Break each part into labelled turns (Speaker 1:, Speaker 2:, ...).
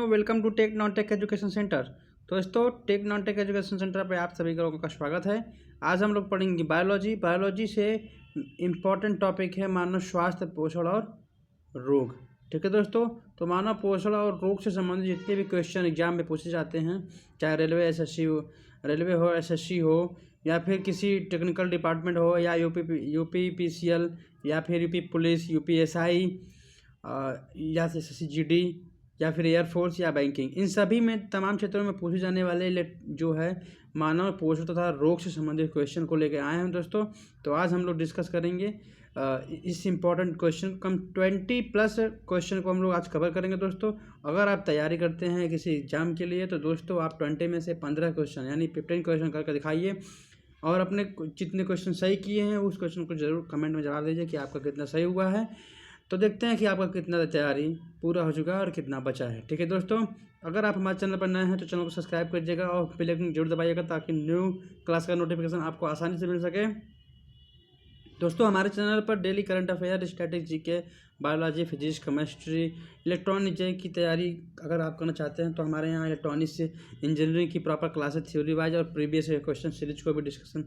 Speaker 1: Welcome to tech non tech education centre. दोस्तों, tech non tech education centre पे आप सभी लोगों का स्वागत है। आज हम लोग पढ़ेंगे बायोलॉजी से इम्पॉर्टेंट टॉपिक है मानव स्वास्थ्य, पोषण और रोग। ठीक है दोस्तों, तो मानव पोषण और रोग से संबंधित जितने भी क्वेश्चन एग्जाम में पूछे जाते हैं, चाहे रेलवे हो, एसएससी हो, या फिर किसी टेक्निकल डिपार्टमेंट हो, या यूपी पीसीएल, या फिर यूपी पुलिस, यूपीएसआई, या एसएससी या फिर एयरफोर्स या बैंकिंग, इन सभी में तमाम क्षेत्रों में पूछे जाने वाले जो है मानव पोषण तथा रोग से संबंधित क्वेश्चन को लेकर आए हैं दोस्तों। तो आज हम लोग डिस्कस करेंगे इस इम्पॉर्टेंट क्वेश्चन, कम 20+ क्वेश्चन को हम लोग आज कवर करेंगे दोस्तों। अगर आप तैयारी करते हैं किसी एग्जाम के लिए तो दोस्तों आप 20 में से 15 क्वेश्चन यानी 15 क्वेश्चन करके दिखाइए, और अपने जितने क्वेश्चन सही किए हैं उस क्वेश्चन को जरूर कमेंट में जवाब दीजिए कि आपका कितना सही हुआ है। तो देखते हैं कि आपका कितना तैयारी पूरा हो चुका है और कितना बचा है। ठीक है दोस्तों, अगर आप हमारे चैनल पर नए हैं तो चैनल को सब्सक्राइब करिएगा और बेल आइकन जरूर दबाइएगा ताकि न्यू क्लास का नोटिफिकेशन आपको आसानी से मिल सके। दोस्तों, हमारे चैनल पर daily current affair, statistics, GK, biology, physics, chemistry, electronic की तैयारी अगर आप करना चाहते हैं तो हमारे यहाँ इलेक्ट्रॉनिक्स से इंजीनियरिंग की प्रॉपर क्लासेस, थ्योरी वाइज और प्रीवियस क्वेश्चन सीरीज को भी डिस्कशन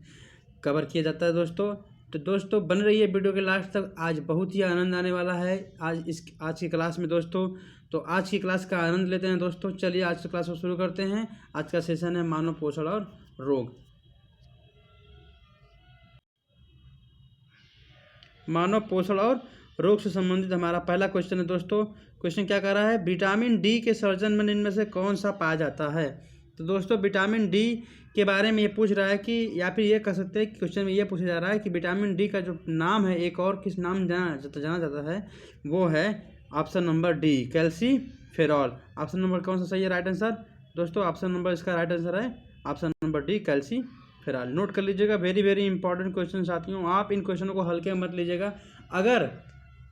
Speaker 1: कवर किया जाता है दोस्तों। तो दोस्तों बन रही है वीडियो के लास्ट तक, आज बहुत ही आनंद आने वाला है आज की क्लास में दोस्तों। तो आज की क्लास का आनंद लेते हैं दोस्तों। चलिए आज की क्लास को शुरू करते हैं। आज का सेशन है मानव पोषण और रोग। मानव पोषण और रोग से संबंधित हमारा पहला क्वेश्चन है दोस्तों। क्वेश्चन क्या कह रहा है, विटामिन डी के सर्जन में इनमें से कौन सा पाया जाता है। तो दोस्तों विटामिन डी के बारे में ये पूछ रहा है कि, या फिर ये कह सकते हैं कि क्वेश्चन में ये पूछा जा रहा है कि विटामिन डी का जो नाम है, एक और किस नाम जाना जाता है, वो है option number D, calciferol. Option number कौन सा सही है राइट आंसर दोस्तों? ऑप्शन नंबर इसका राइट आंसर है option number D, calciferol. Note कर लीजिएगा, वेरी वेरी इंपॉर्टेंट क्वेश्चन साथियों। आप इन क्वेश्चनों को हल्के मत लीजिएगा।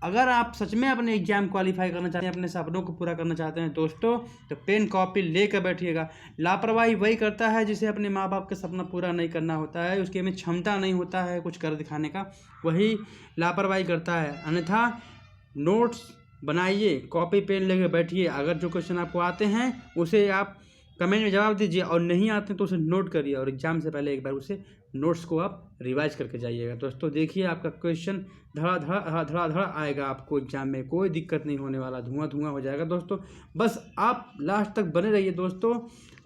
Speaker 1: अगर आप सच में अपने एग्जाम क्वालिफाई करना चाहते हैं, अपने सपनों को पूरा करना चाहते हैं दोस्तों, तो पेन कॉपी लेकर बैठिएगा। लापरवाही वही करता है जिसे अपने माँ बाप का सपना पूरा नहीं करना होता है, उसके में क्षमता नहीं होता है कुछ कर दिखाने का, वही लापरवाही करता है। अन्यथा नोट्स बनाइए, कॉपी पेन लेकर बैठिए। अगर जो क्वेश्चन आपको आते हैं उसे आप कमेंट में जवाब दीजिए, और नहीं आते तो उसे नोट करिए, और एग्जाम से पहले एक बार उसे नोट्स को आप रिवाइज करके जाइएगा दोस्तों। देखिए आपका क्वेश्चन धड़ा आएगा आपको एग्जाम में, कोई दिक्कत नहीं होने वाला, धुआं हो जाएगा दोस्तों। बस आप लास्ट तक बने रहिए दोस्तों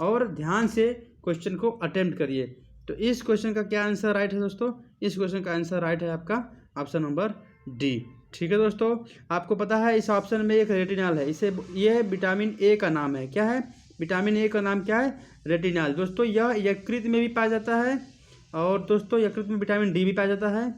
Speaker 1: और ध्यान से क्वेश्चन को अटेम्प्ट करिए। तो इस क्वेश्चन का क्या आंसर राइट है दोस्तों? इस क्वेश्चन का आंसर राइट है आपका ऑप्शन नंबर डी। ठीक है दोस्तों, आपको पता है इस ऑप्शन में एक रेटिनॉल है, ये विटामिन ए का नाम है। क्या है? विटामिन ए का नाम क्या है? रेटिनॉल। दोस्तों यह यकृत में भी पाया जाता है, और दोस्तों यकृत में विटामिन डी भी पाया जाता है,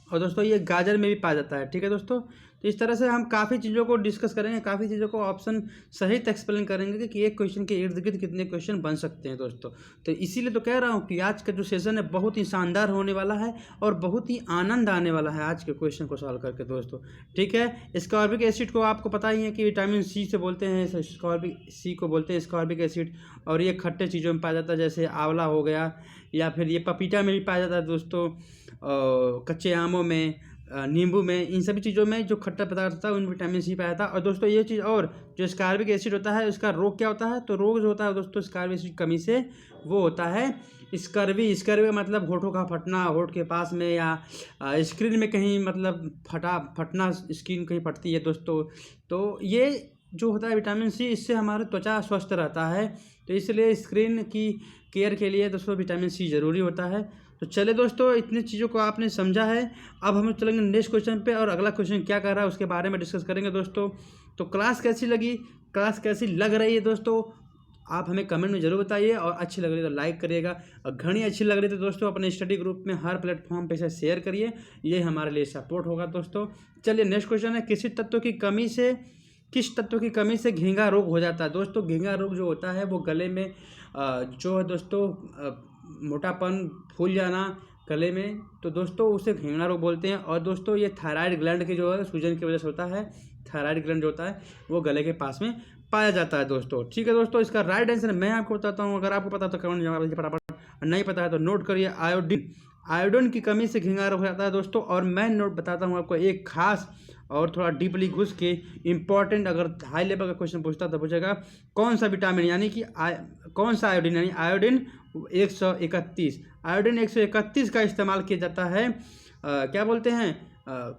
Speaker 1: और दोस्तों ये गाजर में भी पाया जाता है। ठीक है दोस्तों, तो इस तरह से हम काफ़ी चीज़ों को डिस्कस करेंगे, काफ़ी चीज़ों को ऑप्शन सहित एक्सप्लेन करेंगे कि एक क्वेश्चन के इर्द गिर्द कितने क्वेश्चन बन सकते हैं दोस्तों। तो इसीलिए तो कह रहा हूँ कि आज का जो सेशन है बहुत ही शानदार होने वाला है और बहुत ही आनंद आने वाला है आज के क्वेश्चन को सॉल्व करके दोस्तों। ठीक है, स्कॉर्बिक एसिड को आपको पता ही है कि विटामिन सी से बोलते हैं, सी को बोलते हैं स्कॉर्बिक एसिड, और ये खट्टे चीज़ों में पाया जाता है, जैसे आंवला हो गया, या फिर ये पपीता में भी पाया जाता है दोस्तों, कच्चे आमों में, नींबू में, इन सभी चीज़ों में जो खट्टा पदार्थ होता है उनमें विटामिन सी पाया जाता है। और दोस्तों ये चीज़, और जो स्कॉर्बिक एसिड होता है उसका रोग क्या होता है? तो रोग जो होता है दोस्तों स्कॉर्बिक एसिड कमी से वो होता है स्कर्वी मतलब होठों का फटना, होठ के पास में या स्क्रीन में कहीं मतलब फटना, स्किन कहीं फटती है दोस्तों। तो ये जो होता है विटामिन सी, इससे हमारा त्वचा स्वस्थ रहता है, तो इसलिए स्क्रीन की केयर के लिए दोस्तों विटामिन सी ज़रूरी होता है। तो चलिए दोस्तों, इतनी चीज़ों को आपने समझा है, अब हम चलेंगे नेक्स्ट क्वेश्चन पे, और अगला क्वेश्चन क्या कर रहा है उसके बारे में डिस्कस करेंगे दोस्तों। तो क्लास कैसी लगी, क्लास कैसी लग रही है दोस्तों, आप हमें कमेंट में जरूर बताइए, और अच्छी लग रही है तो लाइक करिएगा, और घनी अच्छी लग रही है तो दोस्तों अपने स्टडी ग्रुप में हर प्लेटफॉर्म पे से शेयर करिए, ये हमारे लिए सपोर्ट होगा दोस्तों। चलिए नेक्स्ट क्वेश्चन है, किस तत्व की कमी से घेंगा रोग हो जाता है। दोस्तों घेंगा रोग जो होता है वो गले में जो है दोस्तों मोटापन, फूल जाना गले में, तो दोस्तों उसे घेंगा रोग बोलते हैं। और दोस्तों ये थायराइड ग्लैंड की जो है सूजन की वजह से होता है, थायराइड ग्लैंड जो होता है वो गले के पास में पाया जाता है दोस्तों। ठीक है दोस्तों, इसका राइट आंसर मैं आपको बताता हूँ, अगर आपको पता तो कमेंट में जवाब दीजिए फटाफट, नहीं पता है तो नोट करिए। आयोडीन की कमी से घेंगा रोग हो जाता है दोस्तों। और मैं नोट बताता हूँ आपको एक खास और थोड़ा डीपली घुस के इम्पॉर्टेंट अगर हाई लेवल का क्वेश्चन पूछता तो पूछेगा कौन सा विटामिन यानी कि कौन सा आयोडीन यानी आयोडीन 131। आयोडीन 131 का इस्तेमाल किया जाता है क्या बोलते हैं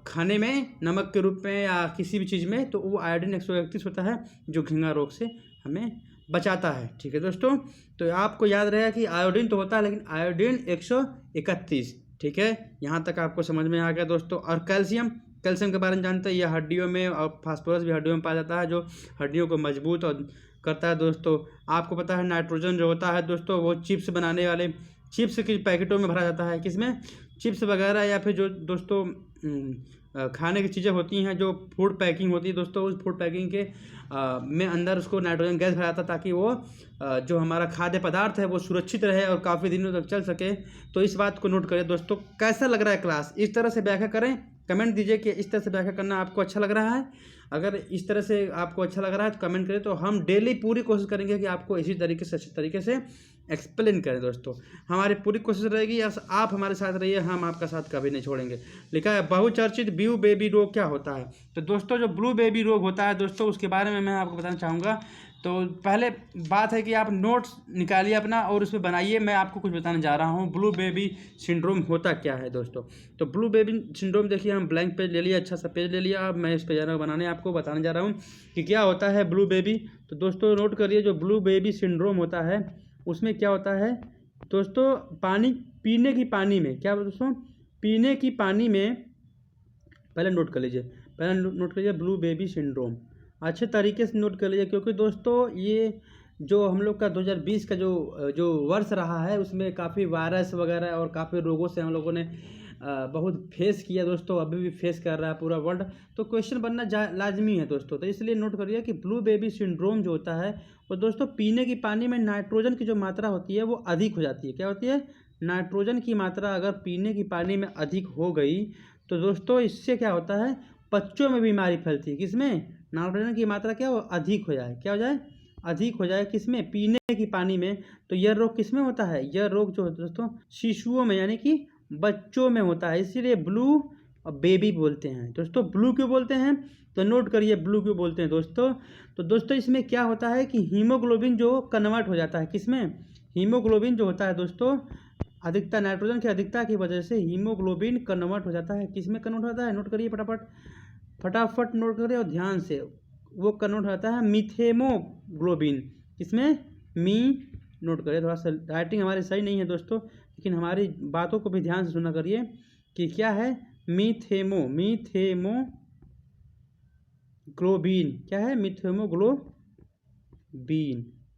Speaker 1: खाने में नमक के रूप में या किसी भी चीज़ में, तो वो आयोडीन 131 होता है जो घिंगा रोग से हमें बचाता है। ठीक है दोस्तों, तो आपको याद रहेगा कि आयोडीन तो होता है लेकिन आयोडीन 131। ठीक है, यहाँ तक आपको समझ में आ गया दोस्तों। और कैल्शियम, कैल्शियम के बारे में जानते हैं, यह हड्डियों में और फास्फोरस भी हड्डियों में पाया जाता है जो हड्डियों को मजबूत और करता है दोस्तों। आपको पता है नाइट्रोजन जो होता है दोस्तों वो चिप्स बनाने वाले चिप्स की पैकेटों में भरा जाता है, किसमें, चिप्स वगैरह या फिर जो दोस्तों खाने की चीज़ें होती हैं जो फूड पैकिंग होती है दोस्तों, उस फूड पैकिंग के में अंदर उसको नाइट्रोजन गैस भरा जाता है ताकि वो जो हमारा खाद्य पदार्थ है वो सुरक्षित रहे और काफ़ी दिनों तक चल सके। तो इस बात को नोट करें दोस्तों। कैसा लग रहा है क्लास, इस तरह से व्याख्या करें, कमेंट दीजिए कि इस तरह से व्याख्या करना आपको अच्छा लग रहा है। अगर इस तरह से आपको अच्छा लग रहा है तो कमेंट करें, तो हम डेली पूरी कोशिश करेंगे कि आपको इसी तरीके से अच्छे तरीके से एक्सप्लेन करें दोस्तों। हमारी पूरी कोशिश रहेगी, आप हमारे साथ रहिए, हम आपका साथ कभी नहीं छोड़ेंगे। लिखा है बहुचर्चित ब्लू बेबी रोग क्या होता है। तो दोस्तों जो ब्लू बेबी रोग होता है दोस्तों उसके बारे में मैं आपको बताना चाहूँगा। तो पहले बात है कि आप नोट्स निकालिए अपना और उसमें बनाइए, मैं आपको कुछ बताने जा रहा हूँ ब्लू बेबी सिंड्रोम होता क्या है दोस्तों। तो ब्लू बेबी सिंड्रोम देखिए, हम ब्लैंक पेज ले लिया, अच्छा सा पेज ले लिया। अब मैं इस पे जा रहा हूँ बनाने, आपको बताने जा रहा हूँ कि क्या होता है ब्लू बेबी। तो दोस्तों नोट करिए, जो ब्लू बेबी सिंड्रोम होता है उसमें क्या होता है दोस्तों, पानी पीने की पानी में क्या दोस्तों, पीने की पानी में, पहले नोट कर लीजिए, पहले नोट करिए ब्लू बेबी सिंड्रोम अच्छे तरीके से नोट कर लीजिए, क्योंकि दोस्तों ये जो हम लोग का 2020 का जो वर्ष रहा है उसमें काफ़ी वायरस वगैरह और काफ़ी रोगों से हम लोगों ने बहुत फेस किया दोस्तों, अभी भी फेस कर रहा है पूरा वर्ल्ड। तो क्वेश्चन बनना लाजमी है दोस्तों, तो इसलिए नोट करिए कि ब्लू बेबी सिंड्रोम जो होता है वो दोस्तों पीने की पानी में नाइट्रोजन की जो मात्रा होती है वो अधिक हो जाती है। क्या होती है, नाइट्रोजन की मात्रा अगर पीने की पानी में अधिक हो गई तो दोस्तों इससे क्या होता है, बच्चों में बीमारी फैलती है। किसमें, नाइट्रोजन की मात्रा क्या हो, अधिक हो जाए, क्या हो जाए, अधिक हो जाए, किसमें, पीने की पानी में। तो यह रोग किसमें होता है, यह रोग जो होता है दोस्तों शिशुओं में यानी कि बच्चों में होता है, इसीलिए ब्लू बेबी बोलते हैं दोस्तों। ब्लू क्यों बोलते हैं, तो नोट करिए ब्लू क्यों बोलते हैं दोस्तों। तो दोस्तों इसमें क्या होता है कि हीमोग्लोबिन जो कन्वर्ट हो जाता है, किसमें, हीमोग्लोबिन जो होता है दोस्तों, अधिकता नाइट्रोजन की अधिकता की वजह से हीमोग्लोबिन कन्वर्ट हो जाता है, किसमें कन्वर्ट होता है, नोट करिए फटाफट नोट करिए और ध्यान से, वो कन्वर्ट होता है मीथेमोग्लोबिन, किसमें, नोट करिए, थोड़ा सा राइटिंग हमारी सही नहीं है दोस्तों, लेकिन हमारी बातों को भी ध्यान से सुना करिए कि क्या है, मीथेमोग्लोबिन, क्या है, मीथेमोग्लोबिन।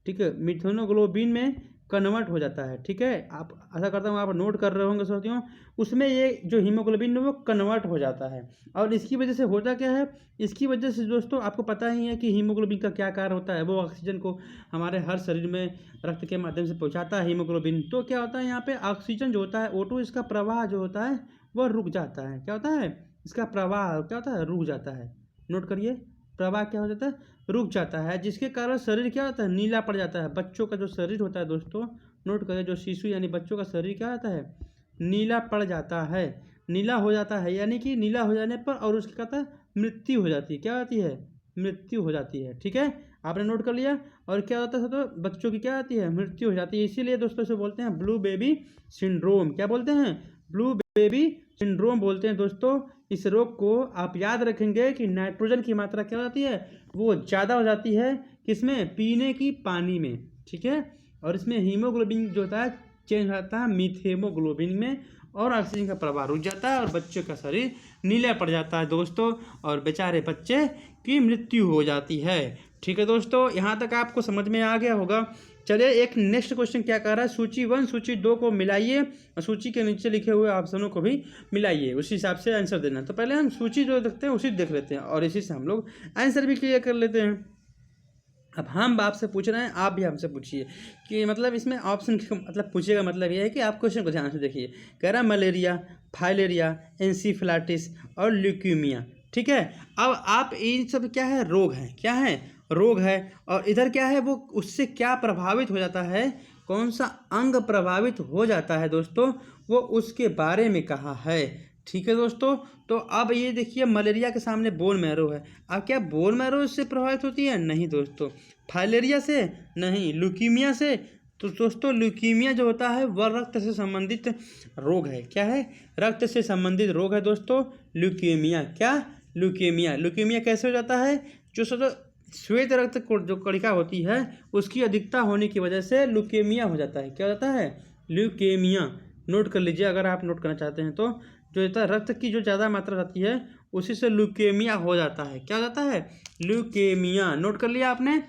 Speaker 1: ठीक है, मीथेमोग्लोबिन में कन्वर्ट हो जाता है। ठीक है, आप ऐसा करता हूँ, आप नोट कर रहे होंगे साथियों, उसमें ये जो हीमोग्लोबिन है वो कन्वर्ट हो जाता है। और इसकी वजह से होता क्या है, इसकी वजह से दोस्तों आपको पता ही है कि हीमोग्लोबिन का क्या कार्य होता है, वो ऑक्सीजन को हमारे हर शरीर में रक्त के माध्यम से पहुँचाता है हीमोग्लोबिन। तो क्या होता है यहाँ पे ऑक्सीजन जो होता है O2 इसका प्रवाह जो होता है वह रुक जाता है। क्या होता है, इसका प्रवाह क्या होता है, रुक जाता है। नोट करिए, प्रवाह क्या हो जाता है, रुक जाता है, जिसके कारण शरीर क्या होता है, नीला पड़ जाता है। बच्चों का जो शरीर होता है दोस्तों, नोट करें, जो शिशु यानी बच्चों का शरीर क्या होता है, नीला पड़ जाता है, नीला हो जाता है, यानी कि नीला हो जाने पर और उसकी क्या होता है, मृत्यु हो जाती है। क्या होती है, मृत्यु हो जाती है। ठीक है, आपने नोट कर लिया। और क्या होता है तो बच्चों की क्या होती है, मृत्यु हो जाती है। इसीलिए दोस्तों इसे बोलते हैं ब्लू बेबी सिंड्रोम। क्या बोलते हैं, ब्लू बेबी सिंड्रोम बोलते हैं दोस्तों। इस रोग को आप याद रखेंगे कि नाइट्रोजन की मात्रा क्या हो जाती है, वो ज़्यादा हो जाती है, किसमें, पीने की पानी में। ठीक है, और इसमें हीमोग्लोबिन जो होता है चेंज हो जाता है मीथेमोग्लोबिन में, और ऑक्सीजन का प्रवाह रुक जाता है और बच्चों का शरीर नीला पड़ जाता है दोस्तों, और बेचारे बच्चे की मृत्यु हो जाती है। ठीक है दोस्तों, यहाँ तक आपको समझ में आ गया होगा। चलिए एक नेक्स्ट क्वेश्चन क्या कह रहा है, सूची 1 सूची 2 को मिलाइए और सूची के नीचे लिखे हुए ऑप्शनों को भी मिलाइए, उसी हिसाब से आंसर देना। तो पहले हम सूची जो देखते हैं उसी देख लेते हैं और इसी से हम लोग आंसर भी क्लियर कर लेते हैं। अब हम आपसे पूछ रहे हैं, आप भी हमसे पूछिए कि मतलब इसमें ऑप्शन मतलब पूछिएगा, मतलब ये है कि आप क्वेश्चन को ध्यान से देखिए। कह रहा है मलेरिया, फाइलेरिया, एंसीफिलाटिस और ल्यूकीमिया। ठीक है, अब आप इन सब क्या है, रोग हैं, क्या है, रोग है, और इधर क्या है, वो उससे क्या प्रभावित हो जाता है, कौन सा अंग प्रभावित हो जाता है दोस्तों, वो उसके बारे में कहा है। ठीक है दोस्तों। तो अब ये देखिए मलेरिया के सामने बोन मैरो है। अब क्या बोन मैरो इससे प्रभावित होती है? नहीं दोस्तों। फाइलेरिया से? नहीं। ल्यूकीमिया से? तो दोस्तों ल्यूकीमिया जो होता है वह रक्त से संबंधित रोग है। क्या है? रक्त से संबंधित रोग है दोस्तों ल्यूकीमिया। क्या? ल्यूकीमिया। ल्यूकीमिया कैसे हो जाता है? जो श्वेत रक्त जो कणिका होती है उसकी अधिकता होने की वजह से ल्यूकेमिया हो जाता है। क्या हो जाता है? ल्यूकेमिया। नोट कर लीजिए अगर आप नोट करना चाहते हैं तो। जो होता है रक्त की जो ज़्यादा मात्रा रहती है उसी से ल्यूकेमिया हो जाता है। क्या हो जाता है? ल्यूकेमिया। नोट कर लिया आपने?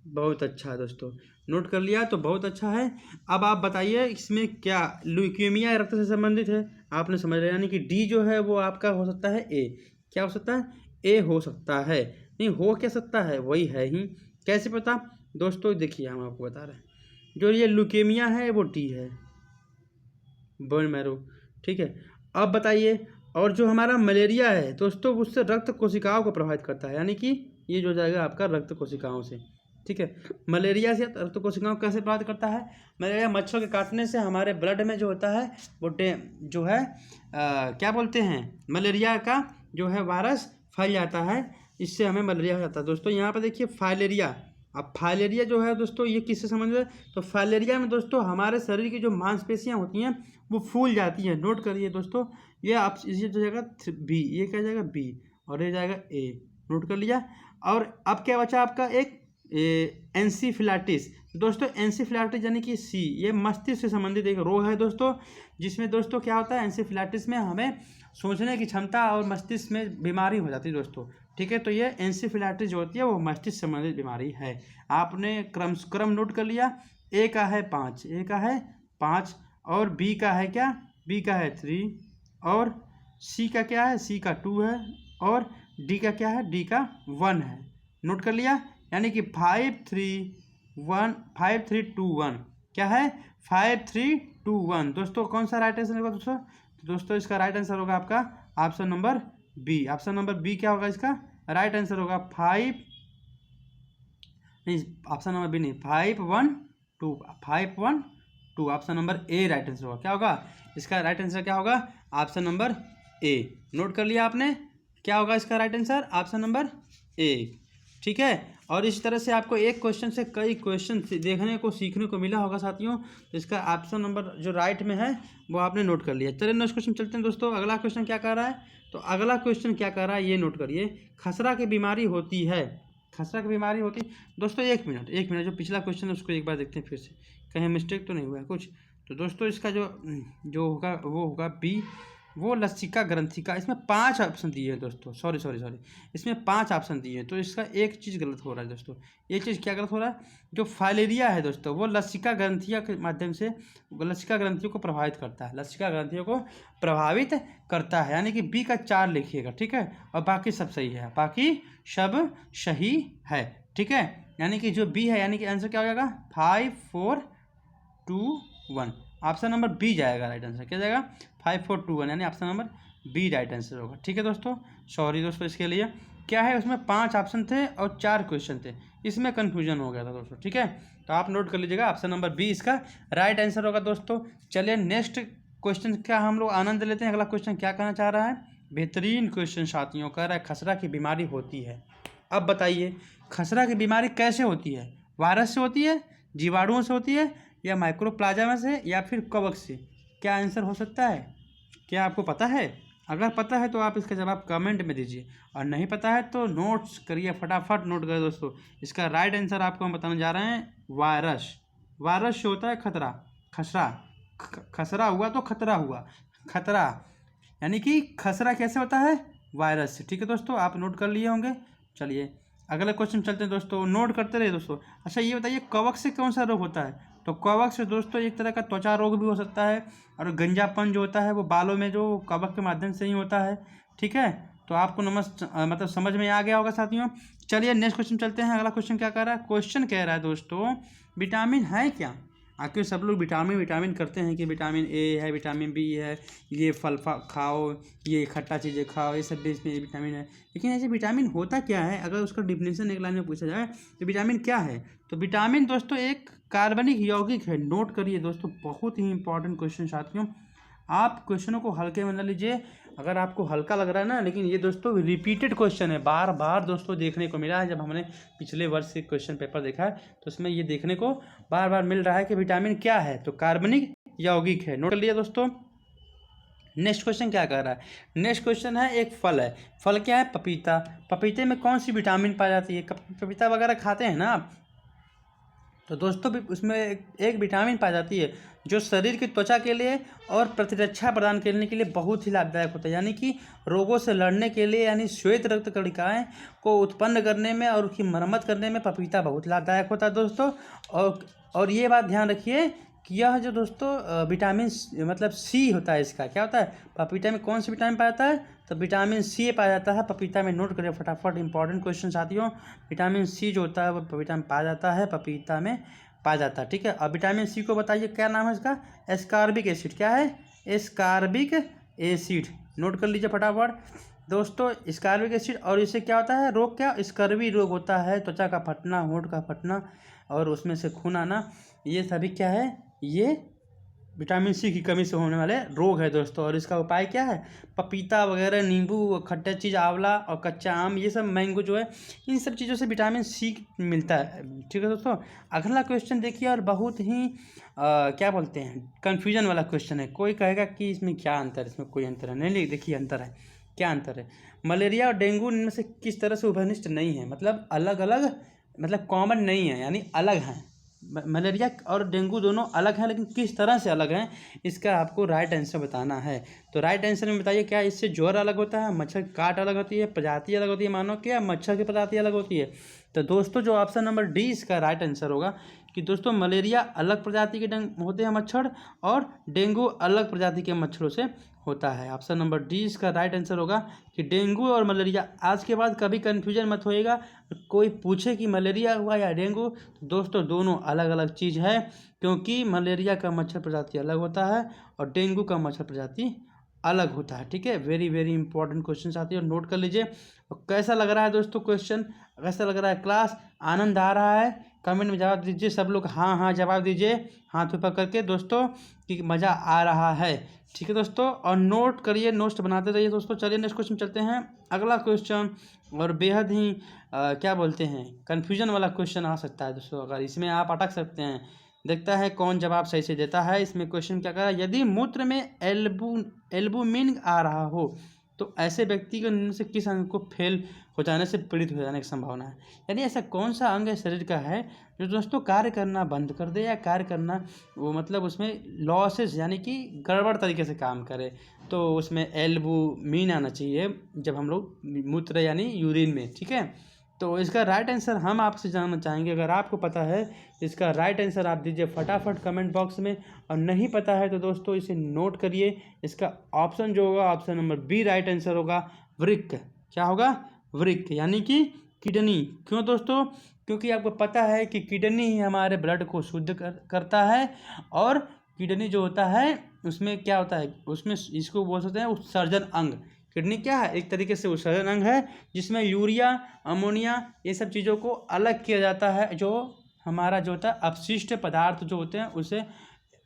Speaker 1: बहुत अच्छा है दोस्तों, नोट कर लिया तो बहुत अच्छा है। अब आप बताइए इसमें क्या ल्यूकेमिया रक्त से संबंधित है? आपने समझ लिया, यानी कि डी जो है वो आपका हो सकता है ए। क्या हो सकता है? ए हो सकता है। नहीं हो क्या सकता है? वही है ही। कैसे पता दोस्तों? देखिए हम आपको बता रहे हैं। जो ये ल्यूकेमिया है वो डी है, बोन मैरो। ठीक है। अब बताइए, और जो हमारा मलेरिया है दोस्तों उससे रक्त कोशिकाओं को प्रभावित करता है, यानी कि ये जो जाएगा आपका रक्त कोशिकाओं से। ठीक है। मलेरिया से रक्त कोशिकाओं को कैसे प्रभावित करता है? मलेरिया मच्छरों के काटने से हमारे ब्लड में जो होता है वो जो है क्या बोलते हैं, मलेरिया का जो है वायरस फैल जाता है, इससे हमें मलेरिया हो जाता है। दोस्तों यहाँ पर देखिए फाइलेरिया। अब फाइलेरिया जो है दोस्तों ये किससे संबंधित है? तो फाइलेरिया में दोस्तों हमारे शरीर की जो मांसपेशियाँ होती हैं वो फूल जाती हैं। नोट करिए दोस्तों, ये आप इसे जो जाएगा बी, ये क्या जाएगा बी, और ये जाएगा ए। नोट कर लिया। और अब क्या बचा आपका एक एंसीफिलाटिस। दोस्तों एंसीफिलाटिस यानी कि सी, ये मस्तिष्क से संबंधित एक रोग है दोस्तों, जिसमें दोस्तों क्या होता है एंसीफिलाटिस में हमें सोचने की क्षमता और मस्तिष्क में बीमारी हो जाती है दोस्तों। ठीक है। तो ये एंसीफिलाटिस जो होती है वो मस्तिष्क संबंधित बीमारी है। आपने क्रम नोट कर लिया। ए का है 5, ए का है 5, और बी का है क्या? बी का है 3, और सी का क्या है? सी का 2 है, और डी का क्या है? डी का 1 है। नोट कर लिया, यानी कि 5 3 2 1। क्या है? 5 3 2 1। दोस्तों कौन सा राइट आंसर होगा दोस्तों? तो दोस्तों इसका राइट आंसर होगा आपका option number B. Option number B क्या होगा इसका राइट आंसर होगा? 5 नहीं, ऑप्शन नंबर बी नहीं, 5 1 2, 5 1 2। Option number A right answer होगा। क्या होगा इसका राइट आंसर? क्या होगा? Option number A. नोट कर लिया आपने? क्या होगा इसका right answer? Option number A. ठीक है। और इस तरह से आपको एक क्वेश्चन से कई क्वेश्चन देखने को सीखने को मिला होगा साथियों। तो इसका ऑप्शन नंबर जो राइट में है वो आपने नोट कर लिया। चलिए नेक्स्ट क्वेश्चन चलते हैं दोस्तों। अगला क्वेश्चन क्या कह रहा है? तो अगला क्वेश्चन क्या कह रहा है ये नोट करिए। खसरा की बीमारी होती है। खसरा की बीमारी होती दोस्तों, एक मिनट जो पिछला क्वेश्चन है उसको एक बार देखते हैं फिर से, कहीं मिस्टेक तो नहीं हुआ है कुछ। तो दोस्तों इसका जो होगा वो होगा बी, वो लसिका ग्रंथि का। इसमें 5 ऑप्शन दिए हैं दोस्तों, सॉरी इसमें 5 ऑप्शन दिए हैं, तो इसका एक चीज़ गलत हो रहा है दोस्तों। ये चीज़ क्या गलत हो रहा है? जो फाइलेरिया है दोस्तों वो लसिका ग्रंथिया के माध्यम से लसिका ग्रंथियों को प्रभावित करता है, लसिका ग्रंथियों को प्रभावित करता है, यानी कि बी का 4 लिखिएगा। ठीक है। और बाकी सब सही है, बाकी सब सही है। ठीक है। यानी कि जो बी है, यानी कि आंसर क्या हो जाएगा? 5 4 2 1। ऑप्शन नंबर बी जाएगा राइट आंसर। क्या जाएगा? 5 4 2 1, यानी option number B right answer होगा। ठीक है दोस्तों, सॉरी दोस्तों इसके लिए। क्या है उसमें 5 ऑप्शन थे और 4 क्वेश्चन थे, इसमें कन्फ्यूजन हो गया था दोस्तों। ठीक है। तो आप नोट कर लीजिएगा, ऑप्शन नंबर बी इसका राइट आंसर होगा दोस्तों। चलिए नेक्स्ट क्वेश्चन का हम लोग आनंद लेते हैं। अगला क्वेश्चन क्या कहना चाह रहा है? बेहतरीन क्वेश्चन साथियों, कह रहा है खसरा की बीमारी होती है। अब बताइए खसरा की बीमारी कैसे होती है? वायरस से होती है, जीवाणुओं से होती है, या माइक्रोप्लाज्मा से, या फिर कवक से? क्या आंसर हो सकता है? क्या आपको पता है? अगर पता है तो आप इसका जवाब कमेंट में दीजिए, और नहीं पता है तो नोट्स करिए, फटाफट नोट करें दोस्तों। इसका राइट आंसर आपको हम बताने जा रहे हैं वायरस। वायरस से होता है खतरा, खसरा। खसरा हुआ तो खतरा हुआ, खतरा यानी कि खसरा कैसे होता है? वायरस से। ठीक है दोस्तों, आप नोट कर लिए होंगे। चलिए अगला क्वेश्चन चलते हैं दोस्तों, नोट करते रहिए दोस्तों। अच्छा ये बताइए कवक से कौन सा रोग होता है? तो कवक से दोस्तों एक तरह का त्वचा रोग भी हो सकता है, और गंजापन जो होता है वो बालों में जो कवक के माध्यम से ही होता है। ठीक है। तो आपको मतलब समझ में आ गया होगा साथियों। चलिए नेक्स्ट क्वेश्चन चलते हैं। अगला क्वेश्चन क्या कह रहा है? क्वेश्चन कह रहा है दोस्तों विटामिन है क्या? आखिर सब लोग विटामिन करते हैं कि विटामिन ए है, विटामिन बी है, ये फल खाओ, ये खट्टा चीज़ें खाओ, ये सब भी इसमें विटामिन है। लेकिन ऐसे विटामिन होता क्या है? अगर उसका डिफिनेशन एक लाइन में पूछा जाए तो विटामिन क्या है? तो विटामिन दोस्तों एक कार्बनिक यौगिक है। नोट करिए दोस्तों, बहुत ही इंपॉर्टेंट क्वेश्चन साथियों। आप क्वेश्चनों को हल्के में न लीजिए, अगर आपको हल्का लग रहा है ना, लेकिन ये दोस्तों रिपीटेड क्वेश्चन है, बार बार दोस्तों देखने को मिला है। जब हमने पिछले वर्ष के क्वेश्चन पेपर देखा है तो उसमें ये देखने को बार बार मिल रहा है कि विटामिन क्या है, तो कार्बनिक यौगिक है। नोट कर लिया दोस्तों। नेक्स्ट क्वेश्चन क्या कह रहा है, नेक्स्ट क्वेश्चन है एक फल है, फल क्या है, पपीता। पपीते में कौन सी विटामिन पाई जाती है, पपीता वगैरह खाते हैं ना आप, तो दोस्तों भी उसमें एक विटामिन पाई जाती है जो शरीर की त्वचा के लिए और प्रतिरक्षा प्रदान करने के लिए बहुत ही लाभदायक होता है, यानी कि रोगों से लड़ने के लिए, यानी श्वेत रक्त कणिकाएं को उत्पन्न करने में और उसकी मरम्मत करने में पपीता बहुत लाभदायक होता है दोस्तों। और ये बात ध्यान रखिए कि यह जो दोस्तों विटामिन मतलब सी होता है, इसका क्या होता है, पपीता में कौन सा विटामिन पाया जाता है, तो विटामिन सी पाया जाता है पपीता में। नोट करिए फटाफट, इंपॉर्टेंट क्वेश्चन साथियों। विटामिन सी जो होता है वो पपीता में पाया जाता है, पपीता में पाया जाता है, ठीक है। अब विटामिन सी को बताइए क्या नाम है इसका, एस्कॉर्बिक एसिड। क्या है, एस्कॉर्बिक एसिड। नोट कर लीजिए फटाफट दोस्तों, एस्कॉर्बिक एसिड। और इससे क्या होता है, रोग क्या, स्कर्वी रोग होता है, त्वचा का फटना, होंठ का फटना और उसमें से खून आना, ये सभी क्या है, ये विटामिन सी की कमी से होने वाले रोग है दोस्तों। और इसका उपाय क्या है, पपीता वगैरह, नींबू, खट्टा चीज़, आंवला और कच्चा आम, ये सब मैंगो जो है, इन सब चीज़ों से विटामिन सी मिलता है, ठीक है दोस्तों। अगला क्वेश्चन देखिए, और बहुत ही क्या बोलते हैं, कन्फ्यूजन वाला क्वेश्चन है। कोई कहेगा कि इसमें क्या अंतर है, इसमें कोई अंतर है नहीं, देखिए अंतर है। क्या अंतर है, मलेरिया और डेंगू इनमें से किस तरह से उभयनिष्ठ नहीं है, मतलब अलग अलग, मतलब कॉमन नहीं है, यानी अलग हैं। मलेरिया और डेंगू दोनों अलग हैं, लेकिन किस तरह से अलग हैं, इसका आपको राइट आंसर बताना है। तो राइट आंसर में बताइए, क्या इससे ज्वर अलग होता है, मच्छर की काट अलग होती है, प्रजाति अलग होती है मानव की, या मच्छर की प्रजाति अलग होती है। तो दोस्तों जो ऑप्शन नंबर डी इसका राइट आंसर होगा कि दोस्तों मलेरिया अलग प्रजाति के होते हैं मच्छर, और डेंगू अलग प्रजाति के मच्छरों से होता है। ऑप्शन नंबर डी इसका राइट आंसर होगा कि डेंगू और मलेरिया। आज के बाद कभी कन्फ्यूजन मत होएगा, कोई पूछे कि मलेरिया हुआ या डेंगू, तो दोस्तों दोनों अलग अलग चीज़ है, क्योंकि मलेरिया का मच्छर प्रजाति अलग होता है और डेंगू का मच्छर प्रजाति अलग होता है, ठीक है। वेरी वेरी इंपॉर्टेंट क्वेश्चन आती है, और नोट कर लीजिए। कैसा लग रहा है दोस्तों क्वेश्चन, कैसा लग रहा है क्लास, आनंद आ रहा है, कमेंट में जवाब दीजिए सब लोग, हाँ हाँ जवाब दीजिए हाथ ऊपर करके दोस्तों कि मज़ा आ रहा है, ठीक है दोस्तों। और नोट करिए, नोट्स बनाते रहिए दोस्तों। चलिए नेक्स्ट क्वेश्चन चलते हैं। अगला क्वेश्चन और बेहद ही क्या बोलते हैं, कन्फ्यूजन वाला क्वेश्चन आ सकता है दोस्तों, अगर इसमें आप अटक सकते हैं। देखता है कौन जवाब सही से देता है। इसमें क्वेश्चन क्या कर रहा है, यदि मूत्र में एल्बुमिन आ रहा हो तो ऐसे व्यक्ति को इनमें से किस अंग को फेल हो जाने से पीड़ित हो जाने की संभावना है, यानी ऐसा कौन सा अंग है शरीर का है जो दोस्तों कार्य करना बंद कर दे, या कार्य करना वो मतलब उसमें लॉसेस यानी कि गड़बड़ तरीके से काम करे। तो उसमें एल्बुमिन आना चाहिए जब हम लोग मूत्र यानी यूरिन में, ठीक है। तो इसका राइट आंसर हम आपसे जानना चाहेंगे, अगर आपको पता है इसका राइट आंसर आप दीजिए फटाफट कमेंट बॉक्स में, और नहीं पता है तो दोस्तों इसे नोट करिए। इसका ऑप्शन जो होगा, option number B right answer होगा, वृक्क। क्या होगा, वृक्क यानी कि किडनी। क्यों दोस्तों, क्योंकि आपको पता है कि किडनी ही हमारे ब्लड को शुद्ध करता है, और किडनी जो होता है उसमें क्या होता है, उसमें इसको बोल सकते हैं उत्सर्जन अंग। किडनी क्या है, एक तरीके से उत्सर्जन अंग है, जिसमें यूरिया, अमोनिया ये सब चीज़ों को अलग किया जाता है, जो हमारा जो होता है अपशिष्ट पदार्थ जो होते हैं उसे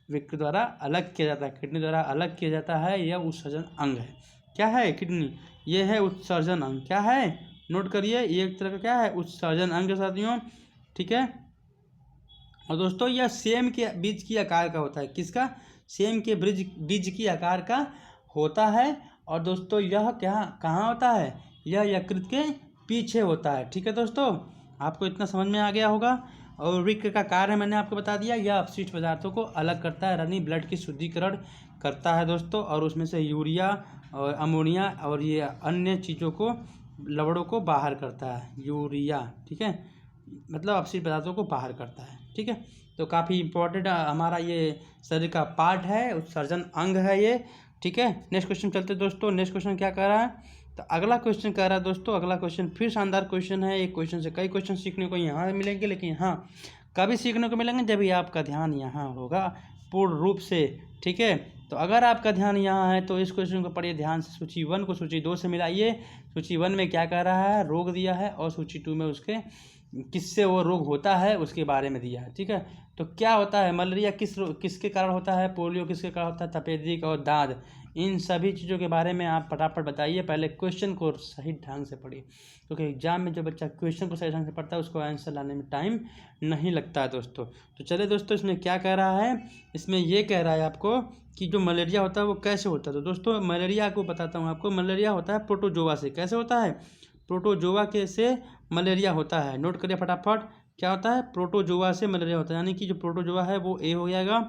Speaker 1: वृक्क द्वारा अलग किया जाता है, किडनी द्वारा अलग किया जाता है। यह उत्सर्जन अंग है। क्या है किडनी, ये है उत्सर्जन अंग। क्या है, नोट करिए, ये एक तरह का क्या है, उत्सर्जन अंग साथियों, ठीक है। और दोस्तों यह सेम के बीज की आकार का होता है, किसका, सेम के बीज की आकार का होता है। और दोस्तों यह क्या कहाँ होता है, यह यकृत के पीछे होता है, ठीक है दोस्तों। आपको इतना समझ में आ गया होगा। और वृक्क का कार्य मैंने आपको बता दिया, यह अपशिष्ट पदार्थों को अलग करता है, यानी ब्लड की शुद्धिकरण करता है दोस्तों, और उसमें से यूरिया और अमोनिया और ये अन्य चीज़ों को, लवड़ों को बाहर करता है, यूरिया, ठीक है, मतलब अपशिष्ट पदार्थों को बाहर करता है, ठीक है। तो काफ़ी इंपॉर्टेंट हमारा ये शरीर का पार्ट है, उत्सर्जन अंग है ये, ठीक है। नेक्स्ट क्वेश्चन चलते दोस्तों। नेक्स्ट क्वेश्चन क्या कह रहा है, तो अगला क्वेश्चन कह रहा है दोस्तों, अगला क्वेश्चन फिर शानदार क्वेश्चन है। एक क्वेश्चन से कई क्वेश्चन सीखने को यहाँ मिलेंगे, लेकिन हाँ कभी सीखने को मिलेंगे जब भी आपका ध्यान यहाँ होगा पूर्ण रूप से, ठीक है। तो अगर आपका ध्यान यहाँ है तो इस क्वेश्चन को पढ़िए ध्यान से। सूची 1 को सूची 2 से मिलाइए। सूची 1 में क्या कह रहा है, रोग दिया है, और सूची 2 में उसके किससे वो रोग होता है उसके बारे में दिया है। ठीक है, तो क्या होता है मलेरिया, किसके कारण होता है, पोलियो किसके कारण होता है, तपेदिक और दाद, इन सभी चीज़ों के बारे में आप फटाफट बताइए। पहले क्वेश्चन को सही ढंग से पढ़िए, क्योंकि एग्जाम में जो बच्चा क्वेश्चन को सही ढंग से पढ़ता है उसको आंसर लाने में टाइम नहीं लगता है दोस्तों। तो चलिए दोस्तों, इसमें क्या कह रहा है, इसमें ये कह रहा है आपको कि जो मलेरिया होता है वो कैसे होता है। तो दोस्तों मलेरिया को बताता हूँ आपको, मलेरिया होता है प्रोटोजोआ से। कैसे होता है, प्रोटोजोआ के से मलेरिया होता है। नोट करिए फटाफट, क्या होता है, प्रोटोजोआ से मलेरिया होता है, यानी कि जो प्रोटोजोआ है वो ए हो जाएगा।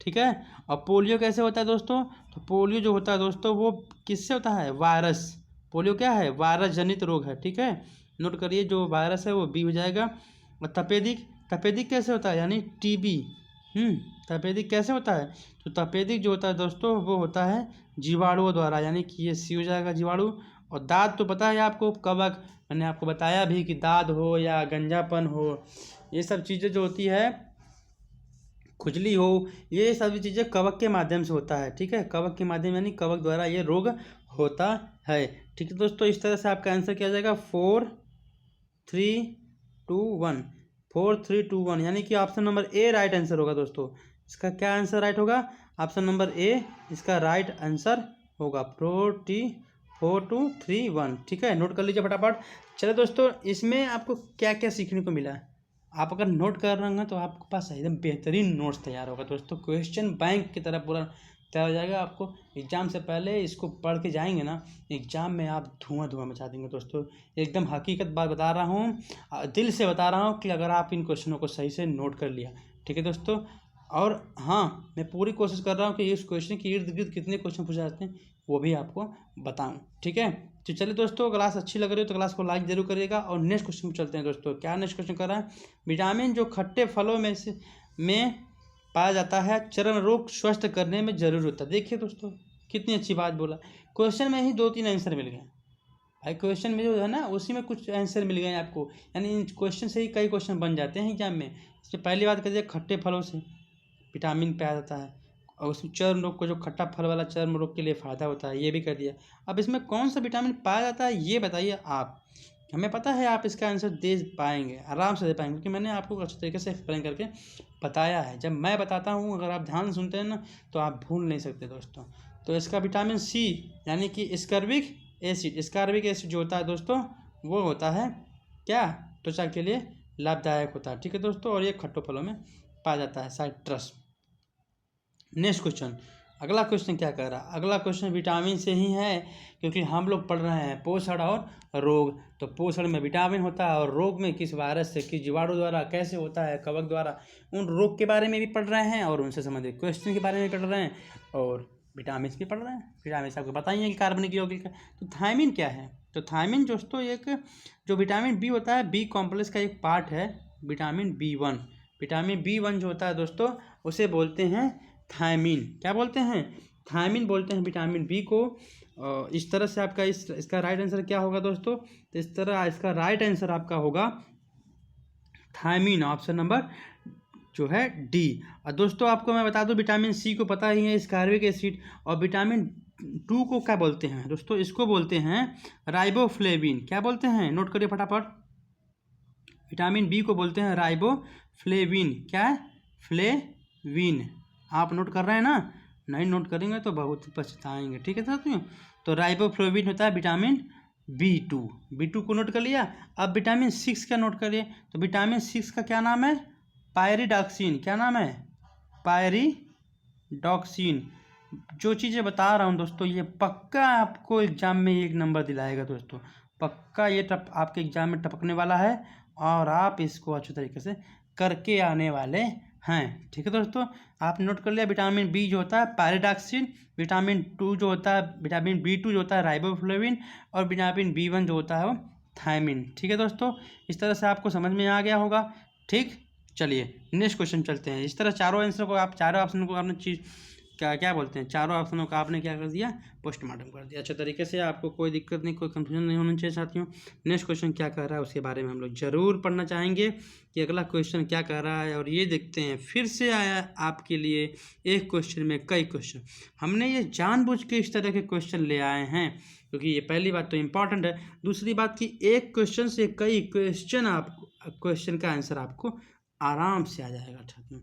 Speaker 1: ठीक है, और पोलियो कैसे होता है दोस्तों, तो पोलियो जो होता है दोस्तों वो किससे होता है, वायरस। पोलियो क्या है, वायरस जनित रोग है। ठीक है, नोट करिए, जो वायरस है वो बी हो जाएगा। और तपेदिक, तपेदिक कैसे होता है, यानी टीबी। तपेदिक कैसे होता है, तो तपेदिक जो होता है दोस्तों वो होता है जीवाणुओं द्वारा, यानी कि ये सी हो जाएगा, जीवाणु। और दाद तो पता है आपको, कवक, मैंने आपको बताया भी कि दाद हो या गंजापन हो, ये सब चीज़ें जो होती है, खुजली हो, ये सभी चीज़ें कवक के माध्यम से होता है। ठीक है, कवक के माध्यम यानी कवक द्वारा ये रोग होता है। ठीक है दोस्तों, इस तरह से आपका आंसर किया जाएगा 4 3 2 1, 4 3 2 1, यानी कि option number A right answer होगा दोस्तों। इसका क्या आंसर राइट होगा, ऑप्शन नंबर ए इसका राइट आंसर होगा। 4 2 3 1। ठीक है, नोट कर लीजिए फटाफट। चलिए दोस्तों, इसमें आपको क्या क्या सीखने को मिला है, आप अगर नोट कर रहे हैं तो आपके पास एकदम बेहतरीन नोट्स तैयार होगा दोस्तों। क्वेश्चन बैंक की तरह पूरा तैयार हो जाएगा। आपको एग्जाम से पहले इसको पढ़ के जाएंगे ना, एग्जाम में आप धुआं धुआं मचा देंगे दोस्तों। एकदम हकीकत बात बता रहा हूँ, दिल से बता रहा हूँ कि अगर आप इन क्वेश्चनों को सही से नोट कर लिया। ठीक है दोस्तों, और हाँ, मैं पूरी कोशिश कर रहा हूँ कि इस क्वेश्चन के इर्द गिर्द कितने क्वेश्चन पूछे जाते हैं वो भी आपको बताऊँ। ठीक है, तो चलिए दोस्तों, क्लास अच्छी लग रही हो तो क्लास को लाइक जरूर करिएगा। और नेक्स्ट क्वेश्चन में चलते हैं दोस्तों। क्या नेक्स्ट क्वेश्चन कर रहा है, विटामिन जो खट्टे फलों में पाया जाता है चर्म रोग स्वस्थ करने में जरूर होता है। देखिए दोस्तों, कितनी अच्छी बात बोला, क्वेश्चन में ही 2-3 आंसर मिल गए भाई। क्वेश्चन में जो है ना उसी में कुछ आंसर मिल गए आपको, यानी इन क्वेश्चन से ही कई क्वेश्चन बन जाते हैं एग्जाम में। इसमें पहली बात कर दिया, खट्टे फलों से विटामिन पाया जाता है, और उसमें चर्म रोग को, जो खट्टा फल वाला चर्म रोग के लिए फ़ायदा होता है, ये भी कर दिया। अब इसमें कौन सा विटामिन पाया जाता है ये बताइए आप, हमें पता है आप इसका आंसर दे पाएंगे, आराम से दे पाएंगे, क्योंकि मैंने आपको अच्छे तरीके से एक्सप्लेन करके बताया है। जब मैं बताता हूँ अगर आप ध्यान सुनते हैं ना तो आप भूल नहीं सकते दोस्तों। तो इसका विटामिन सी, यानी कि स्कर्बिक एसिड, स्कर्बिक एसिड जो होता है दोस्तों वो होता है क्या, त्वचा के लिए लाभदायक होता है। ठीक है दोस्तों, और ये खट्टे फलों में पाया जाता है, साइट्रस। नेक्स्ट क्वेश्चन, अगला क्वेश्चन क्या कह रहा है, अगला क्वेश्चन विटामिन से ही है, क्योंकि हम लोग पढ़ रहे हैं पोषण और रोग। तो पोषण में विटामिन होता है, और रोग में किस वायरस से, किस जीवाणु द्वारा कैसे होता है, कवक द्वारा, उन रोग के बारे में भी पढ़ रहे हैं और उनसे संबंधित क्वेश्चन के बारे में भी पढ़ रहे हैं, और विटामिन भी पढ़ रहे हैं। विटामिन आपको बताइए कि कार्बनिक यौगिक का। तो थायमिन क्या है, तो थायमिन दोस्तों एक जो विटामिन बी होता है, बी कॉम्प्लेक्स का एक पार्ट है, विटामिन B1। विटामिन B1 जो होता है दोस्तों उसे बोलते हैं थायमिन। क्या बोलते हैं, थायमिन बोलते हैं विटामिन बी को। इस तरह से आपका इसका राइट आंसर क्या होगा दोस्तों, तो इस तरह इसका राइट आंसर आपका होगा थायमिन, ऑप्शन नंबर जो है डी। और दोस्तों आपको मैं बता दूं, विटामिन सी को पता ही है, स्कार्बिक एसिड। और विटामिन 2 को क्या बोलते हैं दोस्तों, इसको बोलते हैं राइबोफ्लेविन। क्या बोलते हैं, नोट करिए फटाफट। विटामिन बी को बोलते हैं राइबोफ्लेविन। क्या है, फ्लेविन। आप नोट कर रहे हैं ना, नहीं नोट करेंगे तो बहुत पछताएंगे। ठीक है साथियों, तो राइबोफ्लेविन होता है विटामिन B2 को नोट कर लिया। अब विटामिन 6 का नोट करिए, तो विटामिन 6 का क्या नाम है, पायरिडॉक्सिन। क्या नाम है, पायरिडॉक्सिन। जो चीज़ें बता रहा हूँ दोस्तों ये पक्का आपको एग्जाम में 1 नंबर दिलाएगा दोस्तों, पक्का ये आपके एग्जाम में टपकने वाला है, और आप इसको अच्छे तरीके से करके आने वाले हैं। ठीक है दोस्तों, आप नोट कर लिया, विटामिन बी जो होता है पायरिडॉक्सिन, विटामिन 2 जो होता है, विटामिन B2 जो होता है राइबोफ्लेविन, और विटामिन B1 जो होता है वो थायमिन। ठीक है दोस्तों, इस तरह से आपको समझ में आ गया होगा। ठीक, चलिए नेक्स्ट क्वेश्चन चलते हैं। इस तरह चारों आंसर को आप, चारों ऑप्शन को आपने चीज क्या बोलते हैं, चारों ऑप्शनों का आपने क्या कर दिया, पोस्टमार्टम कर दिया अच्छे तरीके से। आपको कोई दिक्कत नहीं, कोई कंफ्यूजन नहीं होना चाहिए साथियों। नेक्स्ट क्वेश्चन क्या कह रहा है उसके बारे में हम लोग जरूर पढ़ना चाहेंगे कि अगला क्वेश्चन क्या कह रहा है, और ये देखते हैं। फिर से आया आपके लिए एक क्वेश्चन में कई क्वेश्चन, हमने ये जानबूझ के इस तरह के क्वेश्चन ले आए हैं क्योंकि ये पहली बात तो इम्पॉर्टेंट है। दूसरी बात कि एक क्वेश्चन से कई क्वेश्चन का आंसर आपको आराम से आ जाएगा छात्रों,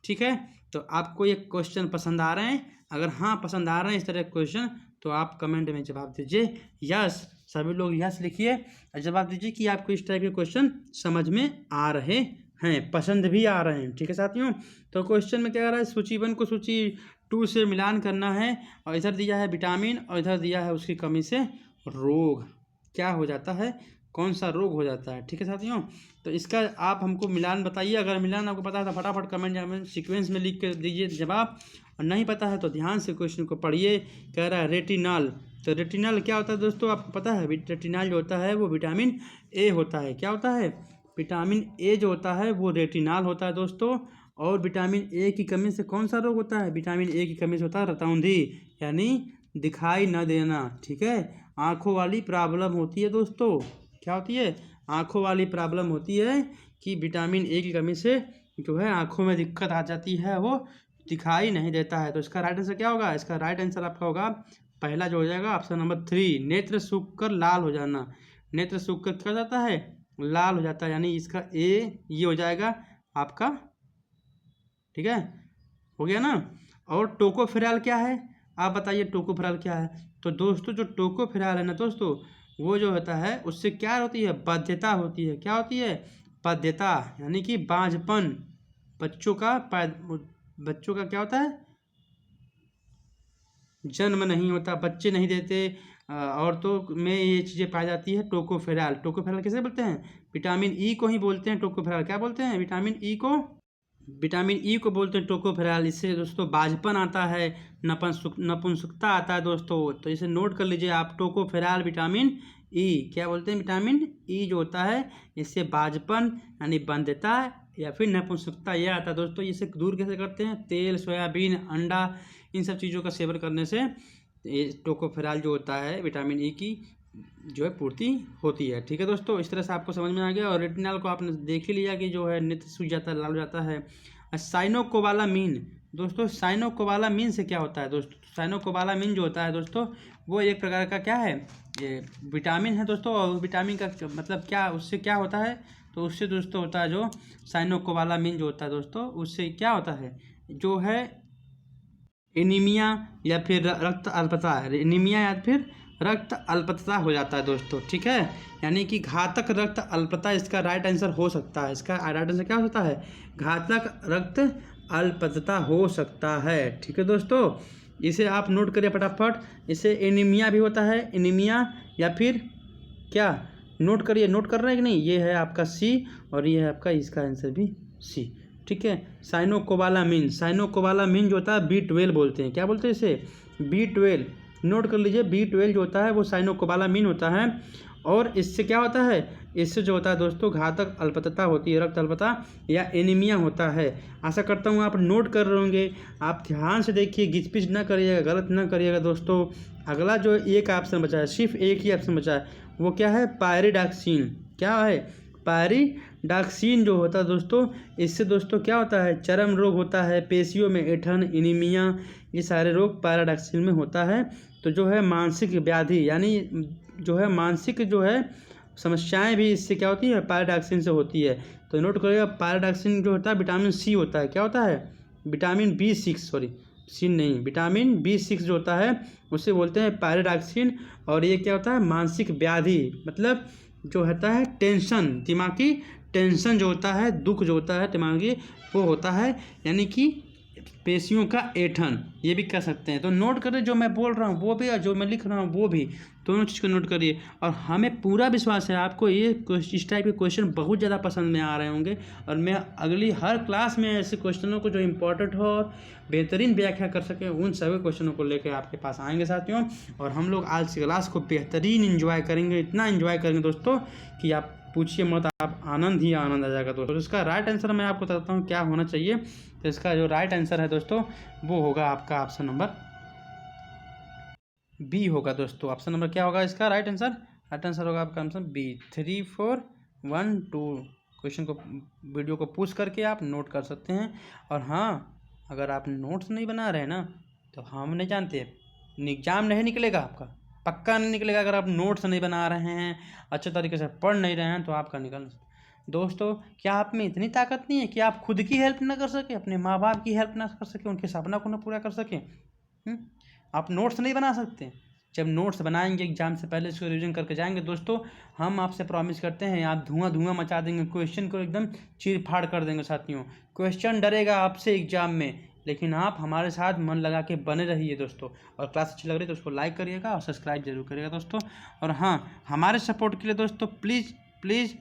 Speaker 1: ठीक है। तो आपको ये क्वेश्चन पसंद आ रहे हैं? अगर हाँ पसंद आ रहे हैं इस तरह के क्वेश्चन तो आप कमेंट में जवाब दीजिए यस, सभी लोग यस लिखिए और जवाब दीजिए कि आपको इस टाइप के क्वेश्चन समझ में आ रहे हैं, पसंद भी आ रहे हैं, ठीक है साथियों। तो क्वेश्चन में क्या कर रहा है, सूची 1 को सूची 2 से मिलान करना है और इधर दिया है विटामिन और इधर दिया है उसकी कमी से रोग क्या हो जाता है, कौन सा रोग हो जाता है, ठीक है साथियों। तो इसका आप हमको मिलान बताइए, अगर मिलान आपको पता है तो फटाफट कमेंट सीक्वेंस में लिख कर दीजिए जवाब, और नहीं पता है तो ध्यान से क्वेश्चन को पढ़िए। कह रहा है रेटिनॉल, तो रेटिनॉल क्या होता है दोस्तों आपको पता है? रेटिनॉल जो होता है वो विटामिन ए होता है। क्या होता है? विटामिन ए जो होता है वो रेटिनॉल होता है दोस्तों। और विटामिन ए की कमी से कौन सा रोग होता है? विटामिन ए की कमी से होता है रतौंधी, यानी दिखाई न देना, ठीक है। आँखों वाली प्रॉब्लम होती है दोस्तों, क्या होती है? आँखों वाली प्रॉब्लम होती है कि विटामिन ए की कमी से जो है आँखों में दिक्कत आ जाती है, वो दिखाई नहीं देता है। तो इसका राइट आंसर क्या होगा? इसका राइट आंसर आपका होगा पहला जो हो जाएगा ऑप्शन नंबर 3, नेत्र सूख कर लाल हो जाना। नेत्र सूख कर क्या हो जाता है? लाल हो जाता है, यानी इसका ए ये हो जाएगा आपका, ठीक है, हो गया ना। और टोकोफेराल क्या है आप बताइए, टोकोफेराल क्या है? तो दोस्तों जो टोकोफेराल है ना दोस्तों, वो जो होता है उससे क्या होती है? बाध्यता होती है। क्या होती है? बाध्यता, यानी कि बांझपन, बच्चों का क्या होता है? जन्म नहीं होता, बच्चे नहीं देते, औरतों में ये चीज़ें पाई जाती है। टोकोफेराल, टोकोफेराल किसे बोलते हैं? विटामिन ई को ही बोलते हैं टोकोफेराल। क्या बोलते हैं? विटामिन ई को बोलते हैं टोकोफेराल। इससे दोस्तों बाझपन आता है, नपुंसकता आता है दोस्तों। तो इसे नोट कर लीजिए आप, टोकोफेराल विटामिन ई, क्या बोलते हैं? विटामिन ई जो होता है इससे बाझपन यानी बंधता या फिर नपुंसकता यह आता है दोस्तों। इसे दूर कैसे करते हैं? तेल, सोयाबीन, अंडा, इन सब चीज़ों का सेवन करने से ये टोकोफेराल जो होता है विटामिन ई की जो है पूर्ति होती है, ठीक है दोस्तों। इस तरह से आपको समझ में आ गया। और रेटिनॉल को आपने देख ही लिया कि जो है नेत्र सूज जाता है, लाल हो जाता है। साइनोकोबालामीन दोस्तों, साइनोकोबालामीन से क्या होता है दोस्तों? साइनोकोबालामीन जो होता है दोस्तों वो एक प्रकार का क्या है? ये विटामिन है दोस्तों। और विटामिन का मतलब क्या, उससे क्या होता है? तो उससे दोस्तों होता है जो साइनोकोबालामीन जो होता है दोस्तों, उससे क्या होता है? जो है एनीमिया या फिर रक्त अल्पता, एनीमिया या फिर रक्त अल्पता हो जाता है दोस्तों, ठीक है। यानी कि घातक रक्त अल्पता इसका राइट आंसर हो सकता है। इसका राइट आंसर क्या हो सकता है? घातक रक्त अल्पता हो सकता है, ठीक है दोस्तों। इसे आप नोट करिए फटाफट। इसे एनीमिया भी होता है, एनीमिया या फिर क्या, नोट करिए, नोट कर रहे हैं कि नहीं? ये है आपका सी और ये है आपका, इसका आंसर भी सी, ठीक है। साइनोकोबालामीन, साइनोकोबालामीन जो होता है B12 बोलते हैं। क्या बोलते हैं इसे? B12, नोट कर लीजिए। B12 जो होता है वो साइनोकोबालामीन होता है। और इससे क्या होता है? इससे जो होता है दोस्तों घातक अल्पता होती है, रक्त अल्पता या एनीमिया होता है। आशा करता हूँ आप नोट कर रहे होंगे। आप ध्यान से देखिए, घिचपिच ना करिएगा, गलत ना करिएगा दोस्तों। अगला जो एक ऑप्शन बचा है, सिर्फ एक ही ऑप्शन बचा है, वो क्या है? पायरिडॉक्सिन। क्या है? पायरिडॉक्सिन जो होता है दोस्तों, इससे दोस्तों क्या होता है? चर्म रोग होता है, पेशियों में ऐंठन, एनीमिया, ये सारे रोग पायरिडॉक्सिन में होता है। तो जो है मानसिक व्याधि, यानी जो है मानसिक जो है समस्याएं भी इससे क्या होती है? पायरिडॉक्सिन से होती है। तो नोट करिएगा, पायरिडॉक्सिन जो होता है विटामिन सी होता है। क्या होता है? विटामिन B6, सॉरी सी नहीं, विटामिन B6 जो होता है उसे बोलते हैं पायरिडॉक्सिन। और ये क्या होता है? मानसिक व्याधि, मतलब जो होता है टेंशन, दिमागी टेंशन जो होता है, दुख जो होता है दिमागी, वो होता है, यानी कि पेशियों का ऐंठन, ये भी कह सकते हैं। तो नोट करिए, जो मैं बोल रहा हूँ वो भी और जो मैं लिख रहा हूँ वो भी, दोनों चीज़ को नोट करिए। और हमें पूरा विश्वास है आपको ये इस टाइप के क्वेश्चन बहुत ज़्यादा पसंद में आ रहे होंगे। और मैं अगली हर क्लास में ऐसे क्वेश्चनों को जो इम्पोर्टेंट हो और बेहतरीन व्याख्या कर सकें, उन सभी क्वेश्चनों को लेकर आपके पास आएंगे साथियों। और हम लोग आज की क्लास को बेहतरीन इन्जॉय करेंगे, इतना इन्जॉय करेंगे दोस्तों कि आप पूछिए मत, आप आनंद ही आनंद आ जाएगा दोस्तों। इसका राइट आंसर मैं आपको बताता हूँ क्या होना चाहिए। तो इसका जो राइट आंसर है दोस्तों वो होगा आपका ऑप्शन नंबर बी होगा दोस्तों। ऑप्शन नंबर क्या होगा इसका राइट आंसर? राइट आंसर होगा आपका ऑप्शन B। 3, 4, 1, 2 क्वेश्चन को, वीडियो को पूछ करके आप नोट कर सकते हैं। और हाँ, अगर आप नोट्स नहीं बना रहे हैं ना, तो हम नहीं जानते, एग्जाम नहीं निकलेगा आपका, पक्का नहीं निकलेगा। अगर आप नोट्स नहीं बना रहे हैं, अच्छे तरीके से पढ़ नहीं रहे हैं, तो आपका निकल। दोस्तों, क्या आप में इतनी ताकत नहीं है कि आप खुद की हेल्प ना कर सके, अपने माँ बाप की हेल्प ना कर सके, उनके सपना को ना पूरा कर सके? आप नोट्स नहीं बना सकते? जब नोट्स बनाएंगे एग्जाम से पहले, इसको रिवीजन करके जाएंगे दोस्तों, हम आपसे प्रॉमिस करते हैं आप धुआं मचा देंगे, क्वेश्चन को एकदम चीर फाड़ कर देंगे। साथियों, क्वेश्चन डरेगा आपसे एग्जाम में, लेकिन आप हमारे साथ मन लगा के बने रहिए दोस्तों। और क्लास अच्छी लग रही है तो उसको लाइक करिएगा और सब्सक्राइब जरूर करिएगा दोस्तों। और हाँ, हमारे सपोर्ट के लिए दोस्तों प्लीज़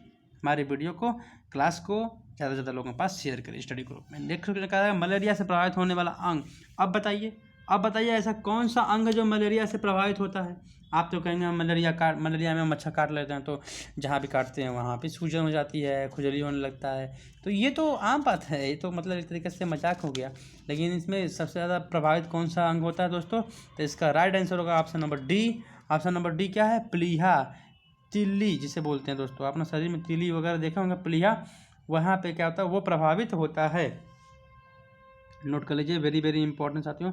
Speaker 1: हमारे वीडियो को, क्लास को ज़्यादा से ज़्यादा लोगों के पास शेयर करिए स्टडी ग्रुप में। नेक्स्ट कहा है मलेरिया से प्रभावित होने वाला अंग। अब बताइए ऐसा कौन सा अंग है जो मलेरिया से प्रभावित होता है? आप तो कहेंगे मलेरिया में मच्छर काट लेते हैं, तो जहाँ भी काटते हैं वहाँ पे सूजन हो जाती है, खुजली होने लगता है। तो ये तो आम बात है, ये तो मतलब एक तरीके से मजाक हो गया। लेकिन इसमें सबसे ज़्यादा प्रभावित कौन सा अंग होता है दोस्तों? तो इसका राइट आंसर होगा option number D. Option number D क्या है? प्लीहा, तिल्ली जिसे बोलते हैं दोस्तों। अपना शरीर में तिल्ली वगैरह देखा होगा, प्लीहा, वहाँ पे क्या होता है, वो प्रभावित होता है। नोट कर लीजिए, वेरी वेरी इंपॉर्टेंट साथियों,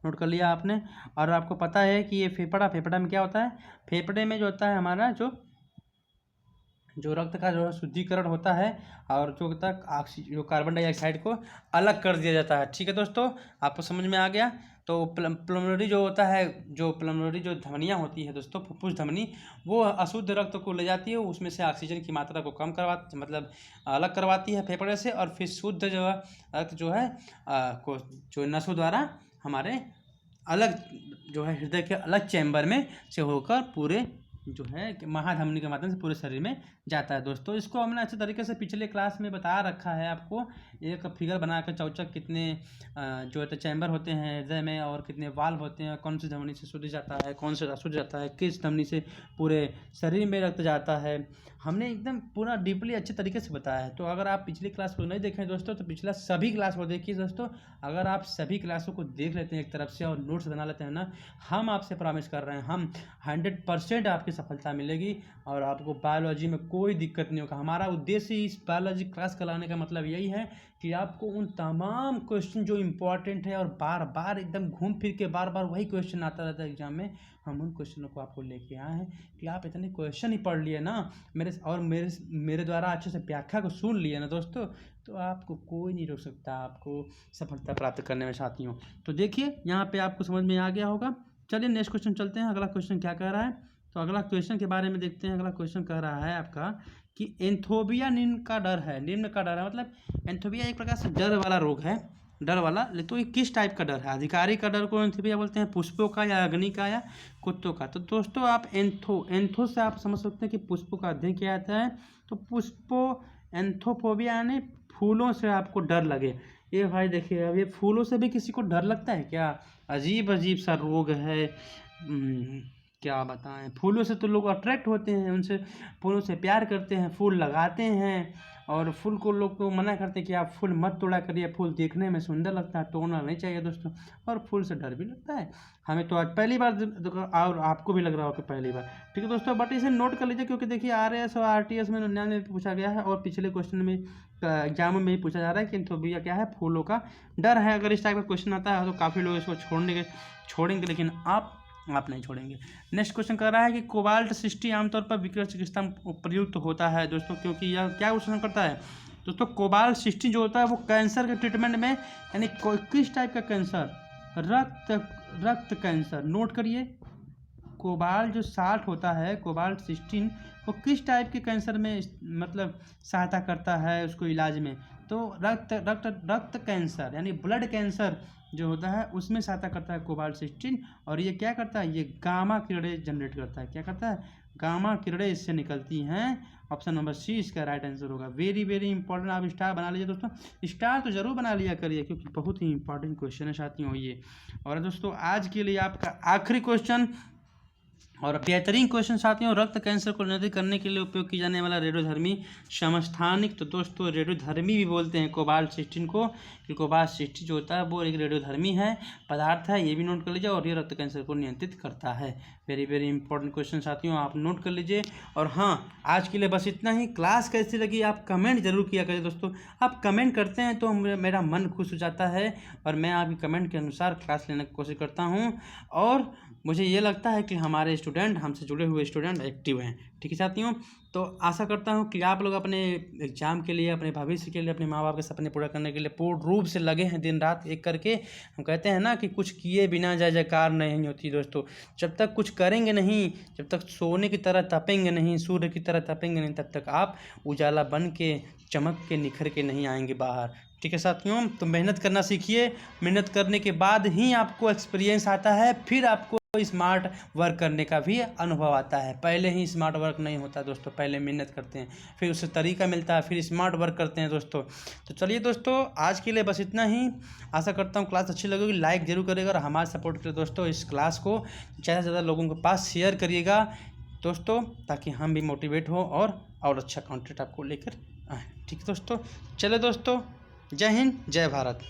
Speaker 1: नोट कर लिया आपने। और आपको पता है कि ये फेफड़ा में क्या होता है? फेफड़े में जो होता है हमारा जो रक्त का जो है शुद्धिकरण होता है, और जो तक जो कार्बन डाइऑक्साइड को अलग कर दिया जाता है। ठीक है दोस्तों, आपको समझ में आ गया? तो प्लमनरी जो होता है, प्लमनरी जो धमनियाँ होती है दोस्तों, फुफ्फुस धमनी, वो अशुद्ध रक्त को ले जाती है, उसमें से ऑक्सीजन की मात्रा को कम मतलब अलग करवाती है फेफड़े से, और फिर शुद्ध जो है रक्त जो है जो नसों द्वारा हमारे अलग जो है हृदय के अलग चैम्बर में से होकर पूरे जो है महाधमनी के माध्यम से पूरे शरीर में जाता है दोस्तों। इसको हमने अच्छे तरीके से पिछले क्लास में बता रखा है आपको, एक फिगर बनाकर चौचक कितने जो है चैम्बर होते हैं हृदय में, और कितने वाल्व होते हैं, कौन सी धमनी से शुद्ध जाता है, कौन से अशुद्ध जाता है, किस धमनी से पूरे शरीर में रक्त जाता है, हमने एकदम पूरा डीपली अच्छे तरीके से बताया है। तो अगर आप पिछली क्लास को नहीं देखें दोस्तों, तो पिछला सभी क्लास को देखिए दोस्तों। अगर आप सभी क्लासों को देख लेते हैं एक तरफ से और नोट्स बना लेते हैं ना, हम आपसे प्रॉमिस कर रहे हैं, हम 100% आपकी सफलता मिलेगी और आपको बायोलॉजी में कोई दिक्कत नहीं होगा। हमारा उद्देश्य इस बायोलॉजी क्लास कराने का मतलब यही है कि आपको उन तमाम क्वेश्चन जो इम्पोर्टेंट है और बार बार एकदम घूम फिर के बार बार वही क्वेश्चन आता रहता है एग्जाम में, हम उन क्वेश्चनों को आपको लेके आए हैं कि आप इतने क्वेश्चन ही पढ़ लिए ना मेरे द्वारा अच्छे से व्याख्या को सुन लिए ना दोस्तों, तो आपको कोई नहीं रोक सकता आपको सफलता प्राप्त करने में साथियों। तो देखिए यहाँ पे आपको समझ में आ गया होगा। चलिए नेक्स्ट क्वेश्चन चलते हैं। अगला क्वेश्चन क्या कह रहा है, तो अगला क्वेश्चन के बारे में देखते हैं। अगला क्वेश्चन कह रहा है आपका कि एंथोबिया निम्न का डर है। मतलब एंथोबिया एक प्रकार से डर वाला रोग है, डर वाला। तो ये किस टाइप का डर है? अधिकारी का डर को एंथोबिया बोलते हैं, पुष्पों का या अग्नि का या कुत्तों का? तो दोस्तों आप एंथो से आप समझ सकते हैं कि पुष्पों का अध्ययन किया जाता है। तो एंथोफोबिया यानी फूलों से आपको डर लगे। ये भाई देखिए, अब ये फूलों से भी किसी को डर लगता है क्या? अजीब सा रोग है। क्या बताएं, फूलों से तो लोग अट्रैक्ट होते हैं, उनसे फूलों से प्यार करते हैं, फूल लगाते हैं, और फूल को लोग को मना करते हैं कि आप फूल मत तोड़ा करिए, फूल देखने में सुंदर लगता है, तोड़ना नहीं चाहिए दोस्तों। और फूल से डर भी लगता है हमें, तो आज पहली बार, और आपको भी लग रहा होगा पहली बार। ठीक है दोस्तों, बट इसे नोट कर लीजिए, क्योंकि देखिए RAS और RTS में 99 पूछा गया है, और पिछले क्वेश्चन में एग्जाम में भी पूछा जा रहा है कि एंथोबिया क्या है? फूलों का डर है। अगर इस टाइप का क्वेश्चन आता है तो काफ़ी लोग इसको छोड़ेंगे, लेकिन आप नहीं छोड़ेंगे। नेक्स्ट क्वेश्चन कर रहा है कि कोबाल्ट 60 आमतौर पर विकिरण चिकित्सा में प्रयुक्त होता है दोस्तों, क्योंकि यह क्या क्वेश्चन करता है दोस्तों? कोबाल्ट 60 जो होता है वो कैंसर के ट्रीटमेंट में, यानी किस टाइप का कैंसर? रक्त कैंसर। नोट करिए, कोबाल्ट जो 60 होता है, कोबाल्ट 16, वो किस टाइप के कैंसर में मतलब सहायता करता है उसको इलाज में? तो रक्त कैंसर यानी ब्लड कैंसर जो होता है उसमें सहायता करता है कोबाल्ट 16। और ये क्या करता है? ये गामा किरणें जनरेट करता है। क्या करता है? गामा किरणें इससे निकलती हैं। ऑप्शन नंबर सी इसका राइट आंसर होगा। वेरी वेरी इंपॉर्टेंट, आप स्टार बना लीजिए दोस्तों, स्टार तो जरूर बना लिया करिए, क्योंकि बहुत ही इंपॉर्टेंट क्वेश्चन है साथियों ये। और दोस्तों आज के लिए आपका आखिरी क्वेश्चन और बेहतरीन क्वेश्चन साथियों, रक्त कैंसर को नियंत्रित करने के लिए उपयोग की जाने वाला रेडियोधर्मी समस्थानिक। तो दोस्तों रेडियोधर्मी भी बोलते हैं कोबाल्ट 16 को, कि कोबाल्ट 60 जो होता है वो एक रेडियोधर्मी है पदार्थ है, ये भी नोट कर लीजिए, और ये रक्त कैंसर को नियंत्रित करता है। वेरी वेरी इंपॉर्टेंट क्वेश्चन साथियों, आप नोट कर लीजिए। और हाँ, आज के लिए बस इतना ही। क्लास कैसी लगी आप कमेंट जरूर किया करिए दोस्तों, आप कमेंट करते हैं तो मेरा मन खुश हो जाता है, और मैं आपकी कमेंट के अनुसार क्लास लेने की कोशिश करता हूँ। और मुझे ये लगता है कि हमारे स्टूडेंट, हमसे जुड़े हुए स्टूडेंट एक्टिव हैं। ठीक है साथियों, तो आशा करता हूँ कि आप लोग अपने एग्ज़ाम के लिए, अपने भविष्य के लिए, अपने माँ बाप के सपने पूरा करने के लिए पूर्ण रूप से लगे हैं, दिन रात एक करके। हम कहते हैं ना कि कुछ किए बिना जय जयकार नहीं होती दोस्तों। जब तक कुछ करेंगे नहीं, जब तक सोने की तरह तपेंगे नहीं, सूर्य की तरह तपेंगे नहीं, तब तक आप उजाला बन के, चमक के, निखर के नहीं आएंगे बाहर। ठीक है साथियों, तो मेहनत करना सीखिए। मेहनत करने के बाद ही आपको एक्सपीरियंस आता है, फिर आपको स्मार्ट वर्क करने का भी अनुभव आता है। पहले ही स्मार्ट वर्क नहीं होता दोस्तों, पहले मेहनत करते हैं, फिर उससे तरीका मिलता है, फिर स्मार्ट वर्क करते हैं दोस्तों। तो चलिए दोस्तों, आज के लिए बस इतना ही। आशा करता हूँ क्लास अच्छी लगेगी, लाइक जरूर करेगा और हमारे सपोर्ट करें दोस्तों। इस क्लास को ज़्यादा से ज़्यादा लोगों के पास शेयर करिएगा दोस्तों, ताकि हम भी मोटिवेट हो और अच्छा कंटेंट आपको लेकर आए। ठीक है दोस्तों, चले दोस्तों, जय हिंद, जय भारत।